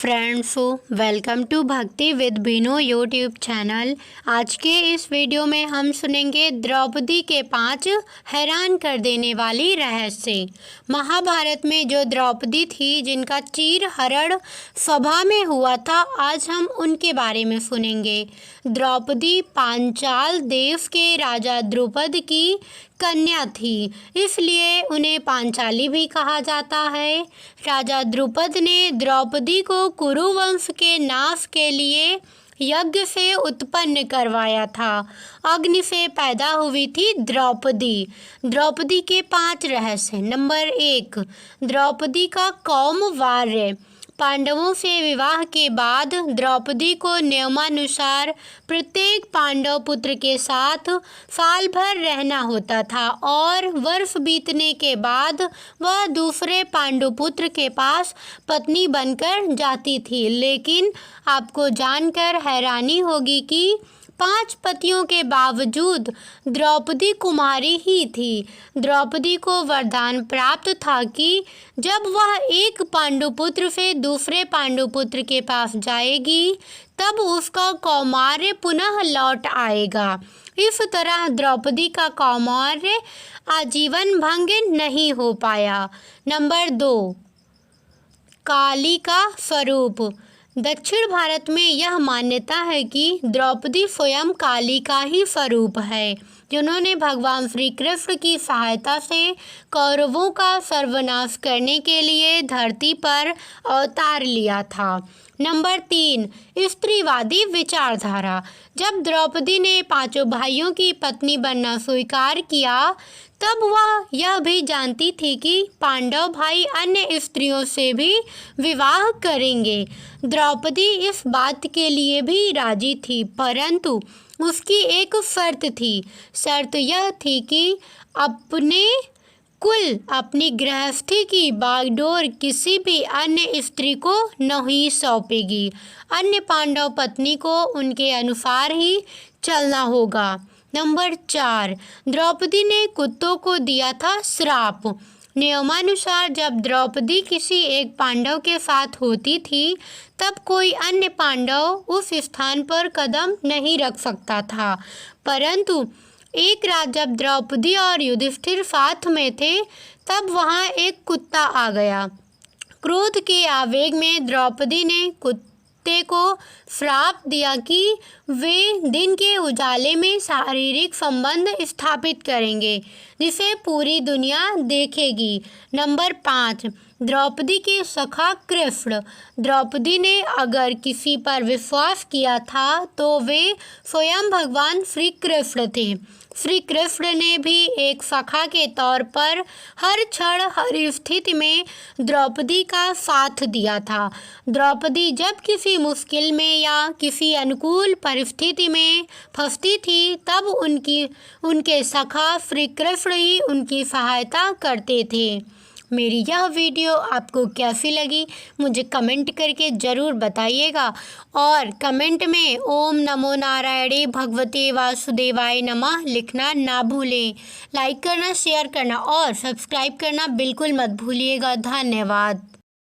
Friends, welcome to भक्ति with Binu YouTube channel. आज के इस वीडियो में हम सुनेंगे द्रौपदी के 5 हैरान कर देने वाली रहस्य। महाभारत में जो द्रौपदी थी जिनका चीरहरण सभा में हुआ था, आज हम उनके बारे में सुनेंगे। द्रौपदी पांचाल देश के राजा द्रुपद की कन्या थी, इसलिए उन्हें पांचाली भी कहा जाता है। राजा द्रुपद ने द्रौपदी को कुरुवंश के नाश के लिए यज्ञ से उत्पन्न करवाया था। अग्नि से पैदा हुई थी द्रौपदी। द्रौपदी के 5 रहस्य। नंबर 1, द्रौपदी का कौमार्य। पांडवों से विवाह के बाद द्रौपदी को नियमानुसार प्रत्येक पांडव पुत्र के साथ साल भर रहना होता था और वर्ष बीतने के बाद वह दूसरे पांडु पुत्र के पास पत्नी बनकर जाती थी। लेकिन आपको जानकर हैरानी होगी कि 5 पतियों के बावजूद द्रौपदी कुमारी ही थी। द्रौपदी को वरदान प्राप्त था कि जब वह एक पांडुपुत्र से दूसरे पांडुपुत्र के पास जाएगी तब उसका कौमार्य पुनः लौट आएगा। इस तरह द्रौपदी का कौमार्य आजीवन भंग नहीं हो पाया। नंबर 2, काली का स्वरूप। दक्षिण भारत में यह मान्यता है कि द्रौपदी स्वयं काली का ही स्वरूप है, जिन्होंने भगवान श्री कृष्ण की सहायता से कौरवों का सर्वनाश करने के लिए धरती पर अवतार लिया था। नंबर 3, स्त्रीवादी विचारधारा। जब द्रौपदी ने 5 भाइयों की पत्नी बनना स्वीकार किया तब वह यह भी जानती थी कि पांडव भाई अन्य स्त्रियों से भी विवाह करेंगे। द्रौपदी इस बात के लिए भी राजी थी, परंतु उसकी एक शर्त थी। शर्त यह थी कि अपने कुल, अपनी गृहस्थी की बागडोर किसी भी अन्य स्त्री को नहीं सौंपेगी। अन्य पांडव पत्नी को उनके अनुसार ही चलना होगा। नंबर 4, द्रौपदी ने कुत्तों को दिया था श्राप। नियमानुसार जब द्रौपदी किसी एक पांडव के साथ होती थी तब कोई अन्य पांडव उस स्थान पर कदम नहीं रख सकता था, परंतु एक रात जब द्रौपदी और युधिष्ठिर साथ में थे तब वहां एक कुत्ता आ गया। क्रोध के आवेग में द्रौपदी ने कुत्ते को श्राप दिया कि वे दिन के उजाले में शारीरिक संबंध स्थापित करेंगे, जिसे पूरी दुनिया देखेगी। नंबर 5, द्रौपदी के सखा कृष्ण। द्रौपदी ने अगर किसी पर विश्वास किया था तो वे स्वयं भगवान श्री कृष्ण थे। श्री कृष्ण ने भी एक सखा के तौर पर हर क्षण हर स्थिति में द्रौपदी का साथ दिया था। द्रौपदी जब किसी मुश्किल में या किसी अनुकूल परिस्थिति में फंसती थी तब उनके सखा श्री कृष्ण ही उनकी सहायता करते थे। मेरी यह वीडियो आपको कैसी लगी मुझे कमेंट करके ज़रूर बताइएगा और कमेंट में ओम नमो नारायणे भगवते वासुदेवाय नमः लिखना ना भूलें। लाइक करना, शेयर करना और सब्सक्राइब करना बिल्कुल मत भूलिएगा। धन्यवाद।